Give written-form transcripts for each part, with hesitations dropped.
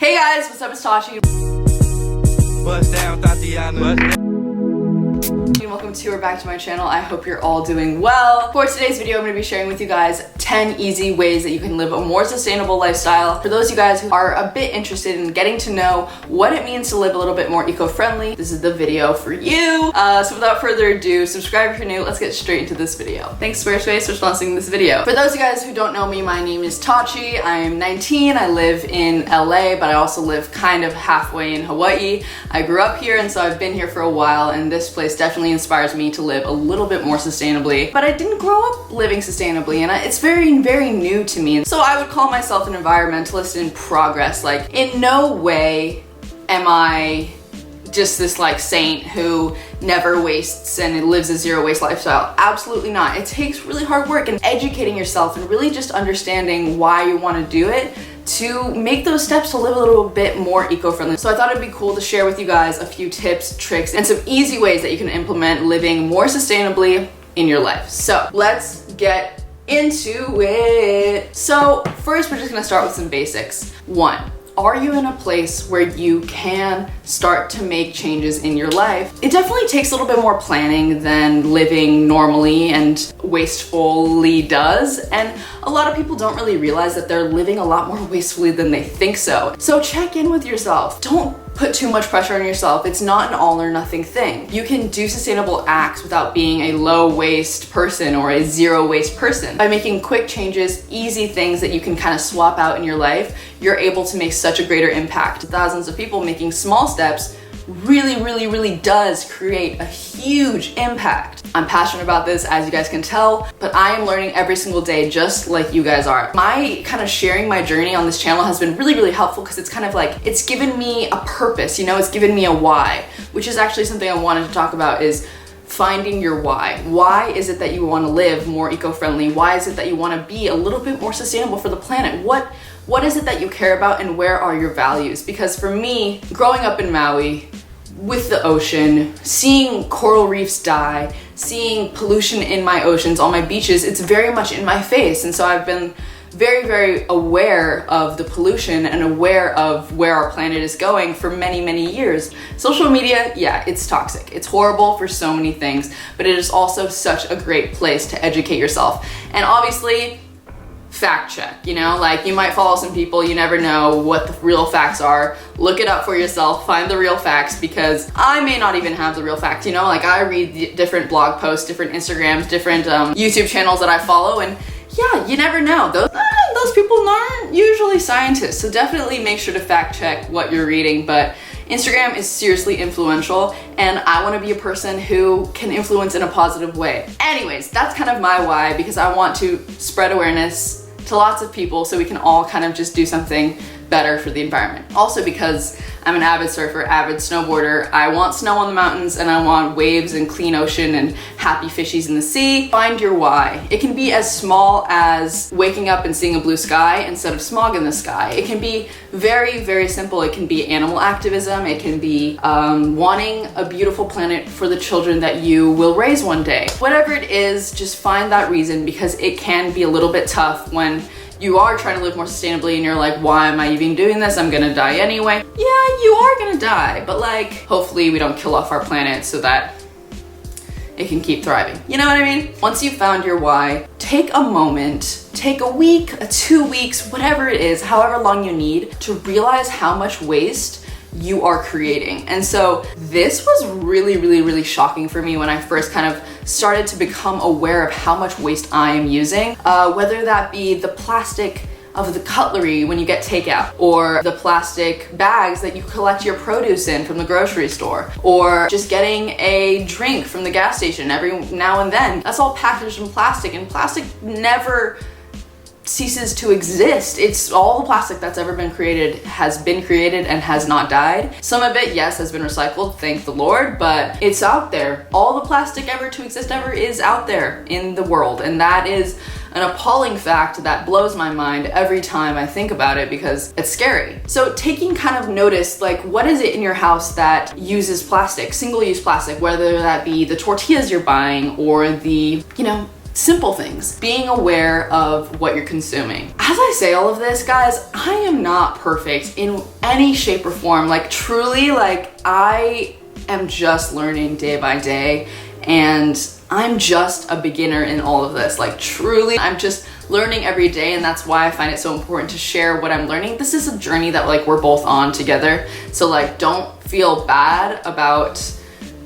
Hey guys, what's up? It's Tachi. Bust down, Tatiana. Welcome to or back to my channel. I hope you're all doing well. For today's video, I'm going to be sharing with you guys 10 easy ways that you can live a more sustainable lifestyle. For those of you guys who are a bit interested in getting to know what it means to live a little bit more eco-friendly, this is the video for you. So without further ado, subscribe if you're new. Let's get straight into this video. Thanks Squarespace for sponsoring this video. For those of you guys who don't know me, my name is Tachi. I'm 19. I live in LA, but I also live kind of halfway in Hawaii. I grew up here, and so I've been here for a while, and this place definitely inspires me to live a little bit more sustainably. But I didn't grow up living sustainably, and it's very new to me. So I would call myself an environmentalist in progress. Like, in no way am I just this like saint who never wastes and lives a zero waste lifestyle. Absolutely not. It takes really hard work and educating yourself and really just understanding why you want to do it to make those steps to live a little bit more eco-friendly. So I thought it'd be cool to share with you guys a few tips, tricks, and some easy ways that you can implement living more sustainably in your life. So let's get into it. So first, we're just gonna start with some basics. One, are you in a place where you can start to make changes in your life? It definitely takes a little bit more planning than living normally and wastefully does. And a lot of people don't really realize that they're living a lot more wastefully than they think so. So check in with yourself. Don't put too much pressure on yourself. It's not an all or nothing thing. You can do sustainable acts without being a low waste person or a zero waste person. By making quick changes, easy things that you can kind of swap out in your life, you're able to make such a greater impact. Thousands of people making small steps really does create a huge impact. I'm passionate about this, as you guys can tell, but I am learning every single day just like you guys are. My kind of sharing my journey on this channel has been really helpful because it's kind of like, it's given me a purpose, you know, it's given me a why, which is actually something I wanted to talk about, is finding your why. Why is it that you want to live more eco-friendly? Why is it that you want to be a little bit more sustainable for the planet? What is it that you care about, and where are your values? Because for me, growing up in Maui, with the ocean, seeing coral reefs die, seeing pollution in my oceans, on my beaches, it's very much in my face. And so I've been very aware of the pollution and aware of where our planet is going for many years. Social media, yeah, it's toxic. It's horrible for so many things, but it is also such a great place to educate yourself. And obviously, fact check, you know, like you might follow some people, you never know what the real facts are. Look it up for yourself, find the real facts, because I may not even have the real facts, you know, like I read different blog posts, different Instagrams, different YouTube channels that I follow, and yeah, you never know. Those people aren't usually scientists, so definitely make sure to fact check what you're reading. But Instagram is seriously influential, and I want to be a person who can influence in a positive way. Anyways, that's kind of my why, because I want to spread awareness to lots of people so we can all kind of just do something better for the environment. Also, because I'm an avid surfer, avid snowboarder, I want snow on the mountains and I want waves and clean ocean and happy fishies in the sea. Find your why. It can be as small as waking up and seeing a blue sky instead of smog in the sky. It can be very simple. It can be animal activism. It can be wanting a beautiful planet for the children that you will raise one day. Whatever it is, just find that reason, because it can be a little bit tough when you are trying to live more sustainably and you're like, why am I even doing this? I'm gonna die anyway. Yeah, you are gonna die, but like, hopefully we don't kill off our planet so that it can keep thriving. You know what I mean? Once you've found your why, take a moment, take a week, 2 weeks, whatever it is, however long you need, to realize how much waste you are creating. And so this was really shocking for me when I first kind of started to become aware of how much waste I am using, whether that be the plastic of the cutlery when you get takeout, or the plastic bags that you collect your produce in from the grocery store, or just getting a drink from the gas station every now and then. That's all packaged in plastic, and plastic never ceases to exist. It's all the plastic that's ever been created has been created and has not died. Some of it, yes, has been recycled, thank the Lord, but it's out there. All the plastic ever to exist ever is out there in the world, and that is an appalling fact that blows my mind every time I think about it, because it's scary. So taking kind of notice, like, what is it in your house that uses plastic, single-use plastic, whether that be the tortillas you're buying or the, you know, Simple things. Being aware of what you're consuming. As I say all of this, guys, I am not perfect in any shape or form. Like truly, like I am just learning day by day, and I'm just a beginner in all of this. Like truly, I'm just learning every day, and that's why I find it so important to share what I'm learning. This is a journey that like we're both on together. So like don't feel bad about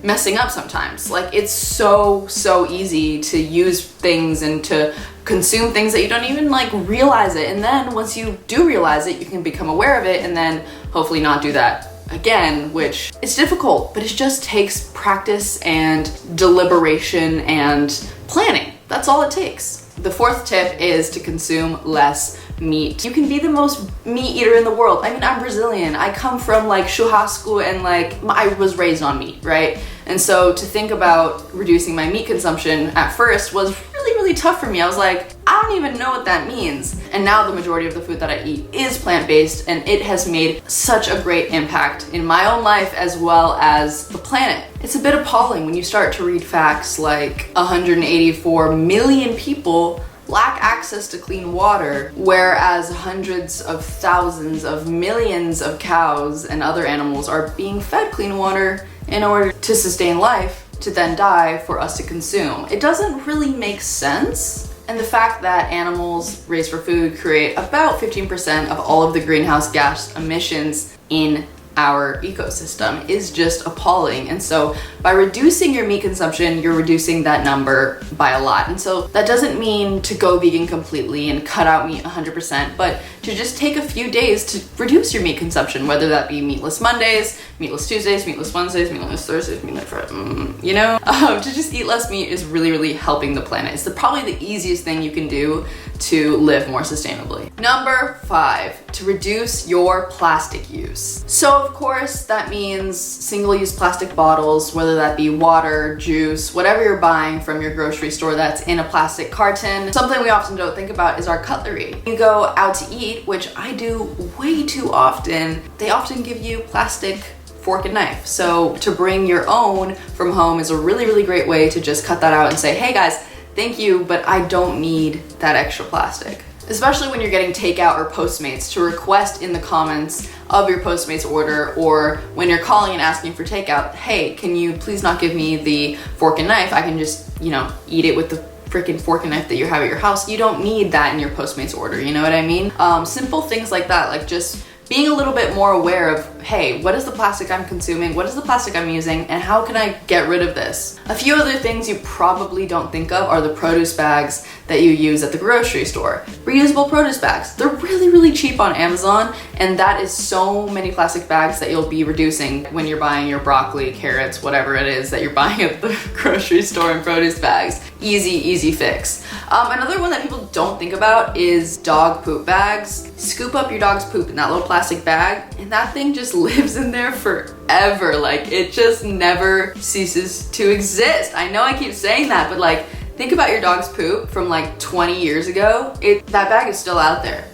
messing up sometimes. Like it's so easy to use things and to consume things that you don't even like realize it. And then once you do realize it, you can become aware of it and then hopefully not do that again, which is difficult, but it just takes practice and deliberation and planning. That's all it takes. The fourth tip is to consume less meat. You can be the most meat eater in the world. I mean, I'm Brazilian. I come from like churrasco and like I was raised on meat, right? And so to think about reducing my meat consumption at first was really tough for me. I was like, I don't even know what that means. And now the majority of the food that I eat is plant-based, and it has made such a great impact in my own life as well as the planet. It's a bit appalling when you start to read facts like 184 million people lack access to clean water, whereas hundreds of thousands of millions of cows and other animals are being fed clean water in order to sustain life, to then die for us to consume. It doesn't really make sense. And the fact that animals raised for food create about 15% of all of the greenhouse gas emissions in our ecosystem is just appalling. And so by reducing your meat consumption, you're reducing that number by a lot. And so that doesn't mean to go vegan completely and cut out meat 100%, but to just take a few days to reduce your meat consumption, whether that be meatless Mondays, meatless Tuesdays, meatless Wednesdays, meatless Thursdays, meatless Fridays, you know? To just eat less meat is really helping the planet. It's probably the easiest thing you can do to live more sustainably. Number 5, to reduce your plastic use. So of course that means single-use plastic bottles, whether that be water, juice, whatever you're buying from your grocery store that's in a plastic carton. Something we often don't think about is our cutlery. You go out to eat, which I do way too often, they often give you plastic fork and knife. So to bring your own from home is a really great way to just cut that out and say, hey guys, thank you, but I don't need that extra plastic. Especially when you're getting takeout or Postmates, to request in the comments of your Postmates order, or when you're calling and asking for takeout, hey, can you please not give me the fork and knife? I can just, you know, eat it with the freaking fork and knife that you have at your house. You don't need that in your Postmates order, you know what I mean? Simple things like that, like just being a little bit more aware of, hey, what is the plastic I'm consuming? What is the plastic I'm using? And how can I get rid of this? A few other things you probably don't think of are the produce bags that you use at the grocery store. Reusable produce bags. They're really cheap on Amazon, and that is so many plastic bags that you'll be reducing when you're buying your broccoli, carrots, whatever it is that you're buying at the grocery store in produce bags. Easy fix. Another one that people don't think about is dog poop bags. Scoop up your dog's poop in that little plastic bag, and that thing just lives in there forever. Like, it just never ceases to exist. I know I keep saying that, but like, think about your dog's poop from like 20 years ago. That bag is still out there.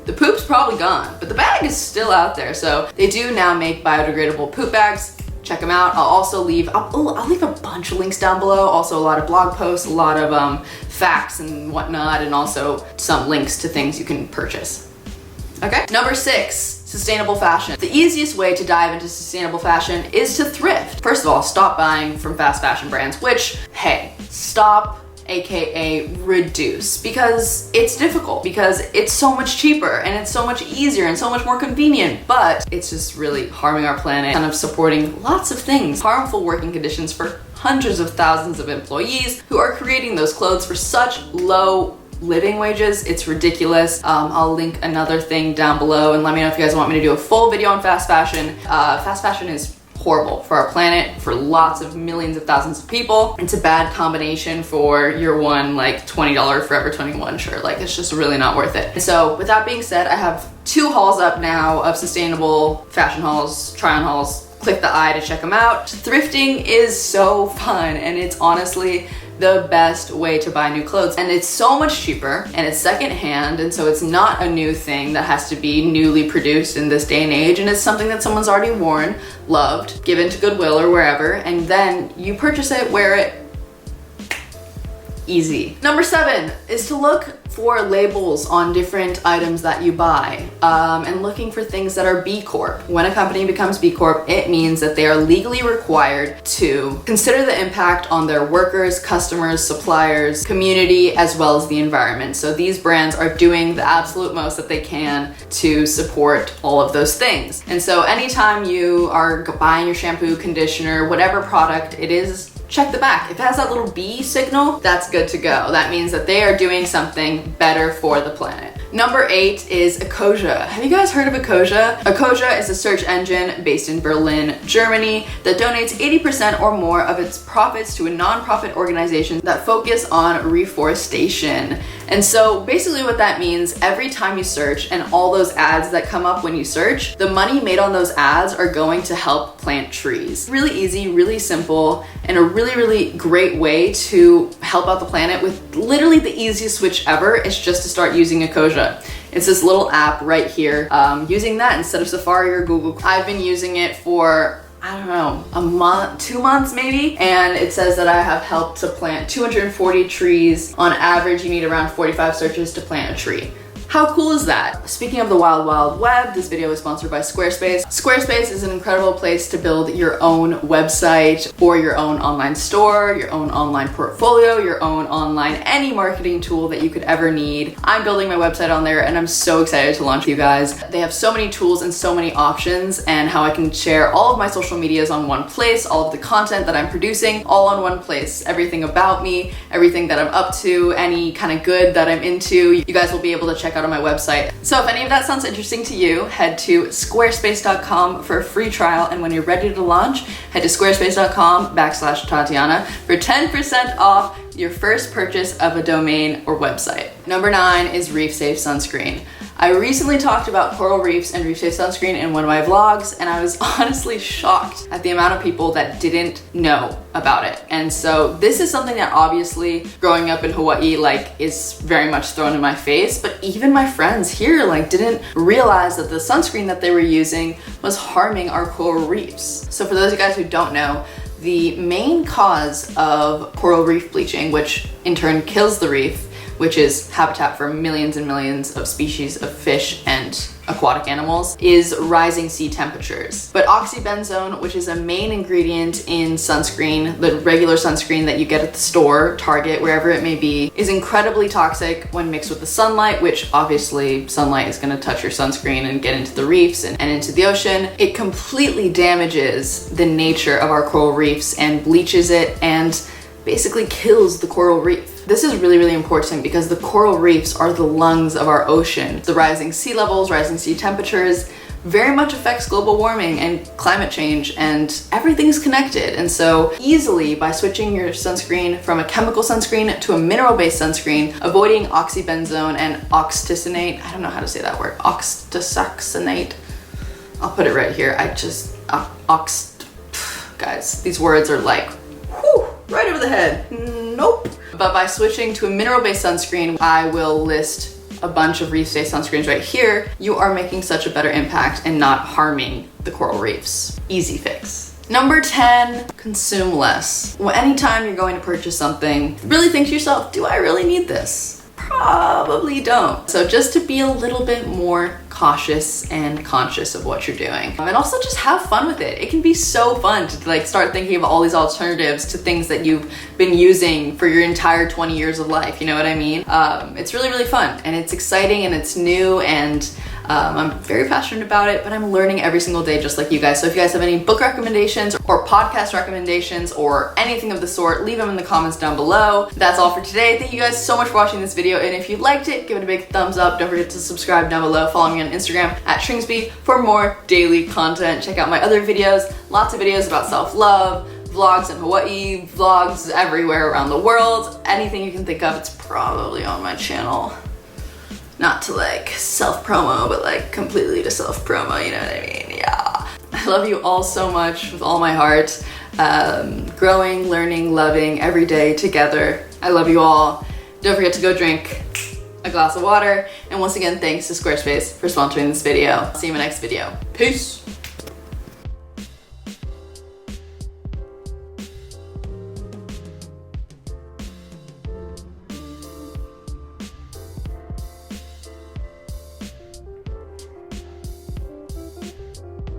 The poop's probably gone, but the bag is still out there. So they do now make biodegradable poop bags. Check them out. I'll also leave, I'll leave a bunch of links down below. Also a lot of blog posts, a lot of facts and whatnot, and also some links to things you can purchase. Okay. Number 6, sustainable fashion. The easiest way to dive into sustainable fashion is to thrift. First of all, stop buying from fast fashion brands, which, hey, stop, AKA reduce, because it's difficult, because it's so much cheaper and it's so much easier and so much more convenient, but it's just really harming our planet, kind of supporting lots of things. Harmful working conditions for hundreds of thousands of employees who are creating those clothes for such low living wages. It's ridiculous. I'll link another thing down below, and let me know if you guys want me to do a full video on fast fashion. Fast fashion is horrible for our planet, for lots of millions of thousands of people. It's a bad combination for your one like $20 Forever 21 shirt. Like, it's just really not worth it. So with that being said, I have 2 hauls up now of sustainable fashion hauls, try-on hauls. Click the eye to check them out. Thrifting is so fun, and it's honestly the best way to buy new clothes, and it's so much cheaper, and it's secondhand, and so it's not a new thing that has to be newly produced in this day and age, and it's something that someone's already worn, loved, given to Goodwill or wherever, and then you purchase it, wear it, Easy. Number 7 is to look for labels on different items that you buy, and looking for things that are B Corp. When a company becomes B Corp, it means that they are legally required to consider the impact on their workers, customers, suppliers, community, as well as the environment. So these brands are doing the absolute most that they can to support all of those things. And so anytime you are buying your shampoo, conditioner, whatever product it is, check the back. If it has that little B signal, that's good to go. That means that they are doing something better for the planet. Number 8 is Ecosia. Have you guys heard of Ecosia? Ecosia is a search engine based in Berlin, Germany, that donates 80% or more of its profits to a nonprofit organization that focus on reforestation. And so basically what that means, every time you search and all those ads that come up when you search, the money made on those ads are going to help plant trees. Really easy, really simple, and a really great way to help out the planet with literally the easiest switch ever is just to start using Ecosia. It's this little app right here. Using that instead of Safari or Google. I've been using it for, I don't know, a month, 2 months maybe, and it says that I have helped to plant 240 trees. On average, you need around 45 searches to plant a tree. How cool is that? Speaking of the wild, wild web, this video is sponsored by Squarespace. Squarespace is an incredible place to build your own website or your own online store, your own online portfolio, your own online, any marketing tool that you could ever need. I'm building my website on there and I'm so excited to launch with you guys. They have so many tools and so many options, and how I can share all of my social medias on one place, all of the content that I'm producing, all on one place. Everything about me, everything that I'm up to, any kind of good that I'm into, you guys will be able to check out on my website. So if any of that sounds interesting to you, head to squarespace.com for a free trial, and when you're ready to launch, head to squarespace.com/Tatiana for 10% off your first purchase of a domain or website. Number 9 is Reef Safe Sunscreen. I recently talked about coral reefs and Reef Safe Sunscreen in one of my vlogs, and I was honestly shocked at the amount of people that didn't know about it. And so this is something that obviously growing up in Hawaii is very much thrown in my face, but even my friends here didn't realize that the sunscreen that they were using was harming our coral reefs. So for those of you guys who don't know, the main cause of coral reef bleaching, which in turn kills the reef, which is habitat for millions and millions of species of fish and aquatic animals, is rising sea temperatures. But oxybenzone, which is a main ingredient in sunscreen, the regular sunscreen that you get at the store, Target, wherever it may be, is incredibly toxic when mixed with the sunlight, which obviously sunlight is going to touch your sunscreen and get into the reefs and into the ocean. It completely damages the nature of our coral reefs and bleaches it and basically kills the coral reef. This is really important because the coral reefs are the lungs of our ocean. The rising sea levels, rising sea temperatures very much affects global warming and climate change, and everything's connected. And so easily by switching your sunscreen from a chemical sunscreen to a mineral-based sunscreen, avoiding oxybenzone and octisucinate, I don't know how to say that word, octisucinate. I'll put it right here. Guys, these words are right over the head. Nope. But by switching to a mineral-based sunscreen, I will list a bunch of Reef Safe sunscreens right here. You are making such a better impact and not harming the coral reefs. Easy fix. Number 10, consume less. Well, anytime you're going to purchase something, really think to yourself, do I really need this? Probably don't. So just to be a little bit more cautious and conscious of what you're doing. And also just have fun with it. It can be so fun to start thinking of all these alternatives to things that you've been using for your entire 20 years of life, you know what I mean? It's really fun, and it's exciting, and it's new, and I'm very passionate about it, but I'm learning every single day just like you guys. So if you guys have any book recommendations or podcast recommendations or anything of the sort, leave them in the comments down below. That's all for today. Thank you guys so much for watching this video, and if you liked it, give it a big thumbs up. Don't forget to subscribe down below. Follow me on Instagram @Ringsby for more daily content. Check out my other videos, lots of videos about self-love, vlogs in Hawaii, vlogs everywhere around the world. Anything you can think of, it's probably on my channel. Not to self-promo, but completely to self-promo, you know what I mean? Yeah. I love you all so much with all my heart. Growing, learning, loving every day together. I love you all. Don't forget to go drink a glass of water. And once again, thanks to Squarespace for sponsoring this video. See you in my next video. Peace.